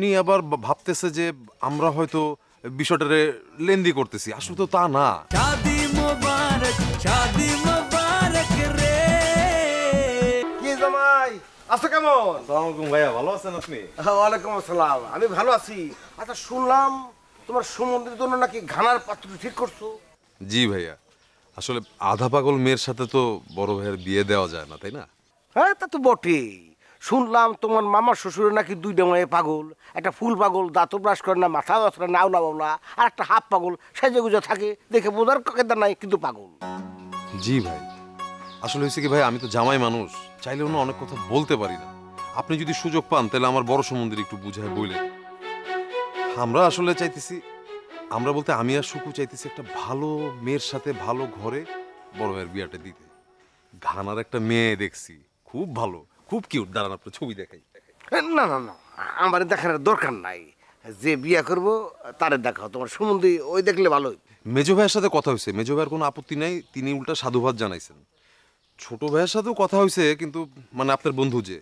উনি আবার ভাবতেছে যে আমরা হয়তো বিষয়টারে লেন্দি করতেছি, আসলে তো তা না। কি জামাই আছো কেমন? আসসালামু আলাইকুম ভাইয়া, ভালো আছেন আপনি? ওয়ালাইকুম আসসালাম, আমি ভালো আছি। আচ্ছা শুনলাম তোমার সম্বন্ধের জন্য নাকি ঘানার পাত্র ঠিক করছো? জি ভাইয়া, আসলে আধা পাগল মেয়ের সাথে তো বড় ভাইয়ের বিয়ে দেওয়া যায় না, তাই না? হ্যাঁ তা তো বটেই। শুনলাম তোমার মামার শ্বশুরের নাকি দুইটা মেয়ে পাগল, একটা ফুল পাগল দাঁত ব্রাশ করে না, মাথা ব্রাশ করে না, আউলা বাউলা, আর একটা হাফ পাগল সেজে গুজে থাকে, দেখে বোঝার কাকেদার নাই কিন্তু পাগল। জি ভাই, আসলে হয়েছে কি ভাই, আমি তো জামাই মানুষ, চাইলেও না অনেক কথা বলতে পারি না। আপনি যদি সুযোগ পান তাহলে আমার বড় সম্বন্ধে একটু বুঝায় বললেন। আমরা আসলে চাইতেছি, আমরা বলতে আমি আর সুকু চাইতেছি একটা ভালো মেয়ের সাথে ভালো ঘরে বড় ভাইয়ের বিয়াটা দিতে। ঘানার একটা মেয়ে দেখছি, খুব ভালো, খুব কিউট। দাঁড়ান আপনার ছবি দেখাই। না না না, আমার দেখার দরকার নাই, যে বিয়ে করবো তারে দেখাও, তোমার সম্বন্ধে ওই দেখলে ভালোই। মেজো ভাইয়ের সাথে কথা হয়েছে, মেজো ভাইয়ের কোনো আপত্তি নাই, তিনি উল্টা সাধুবাদ জানাইছেন। ছোট ভাইয়ের সাথেও কথা হয়েছে, কিন্তু মানে আপনার বন্ধু যে,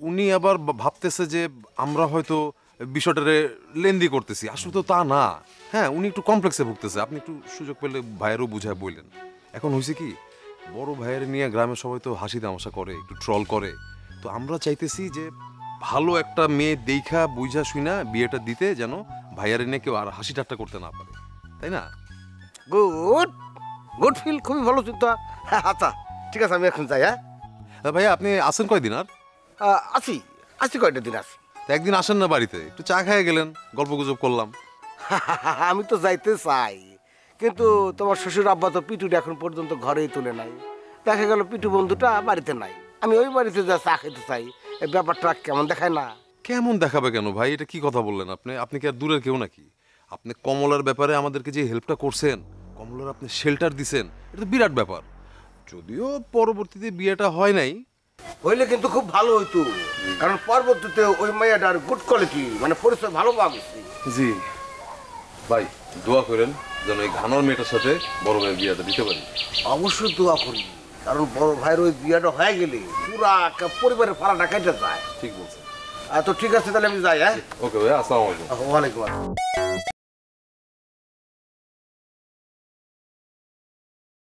উনি আবার ভাবতেছে যে আমরা হয়তো বিষয়টারে লেন্দি করতেছি, আসলে তো তা না। হ্যাঁ, উনি একটু কমপ্লেক্সে ভুগতেছে, আপনি একটু সুযোগ পেলে ভাইয়েরও বুঝায় বললেন। এখন হয়েছে কি, বড় ভাইয়ের নিয়ে গ্রামের সবাই তো হাসি তামাশা করে, একটু ট্রল করে, তো আমরা চাইতেছি যে ভালো একটা মেয়ে দেখা বুঝা শুনা বিয়েটা দিতে, যেন ভাইয়ারে নিয়ে কেউ আর হাসি ঠাট্টা করতে না পারে, তাই না? গুড গুড ফিল, খুবই ভালো চিন্তা। আচ্ছা ঠিক আছে, আমি এখন যাই। হ্যাঁ ভাইয়া, আপনি আসেন কয়দিন আর? আছি আছি, কয়টা দিন আছি। তা একদিন আসেন না বাড়িতে, একটু চা খাইয়ে গেলেন, গল্প গুজব করলাম। আমি তো যাইতে চাই, কিন্তু তোমার শ্বশুর আব্বা তো পিটুটা এখন পর্যন্ত ঘরেই তুলে নাই। দেখা গেল পিটু বন্ধুটা বাড়িতে নাই, আমি ওই বাড়িতে যা চা খেতে চাই, এই ব্যাপারটা কেমন দেখায় না? কেমন দেখাবে কেন ভাই, এটা কি কথা বললেন আপনি? আপনি কি আর দূরের কেউ নাকি? আপনি কমলার ব্যাপারে আমাদেরকে যে হেল্পটা করছেন, কমলার আপনি শেল্টার দিছেন, এটা তো বিরাট ব্যাপার। যদিও পরবর্তীতে বিয়েটা হয় নাই, হইলে কিন্তু খুব ভালো হইতো, কারণ পরবর্তীতে ওই মেয়েটার গুড কোয়ালিটি মানে পরিচয় ভালো পাওয়া গেছে। জি ভাই, দোয়া করেন যেন এই ঘানার মেয়েটার সাথে বড় ভাইয়ের বিয়েটা দিতে পারি। অবশ্যই দোয়া করি, কারণ বড় ভাইয়ের ওই বিয়েটা হয়ে গেলে পুরা পরিবারের ফাড়াটা কেটে যায়। ঠিক বলছেন। তো ঠিক আছে, তাহলে আমি যাই। হ্যাঁ ওকে ভাই, আসসালামু আলাইকুম। ওয়ালাইকুম আসসালাম।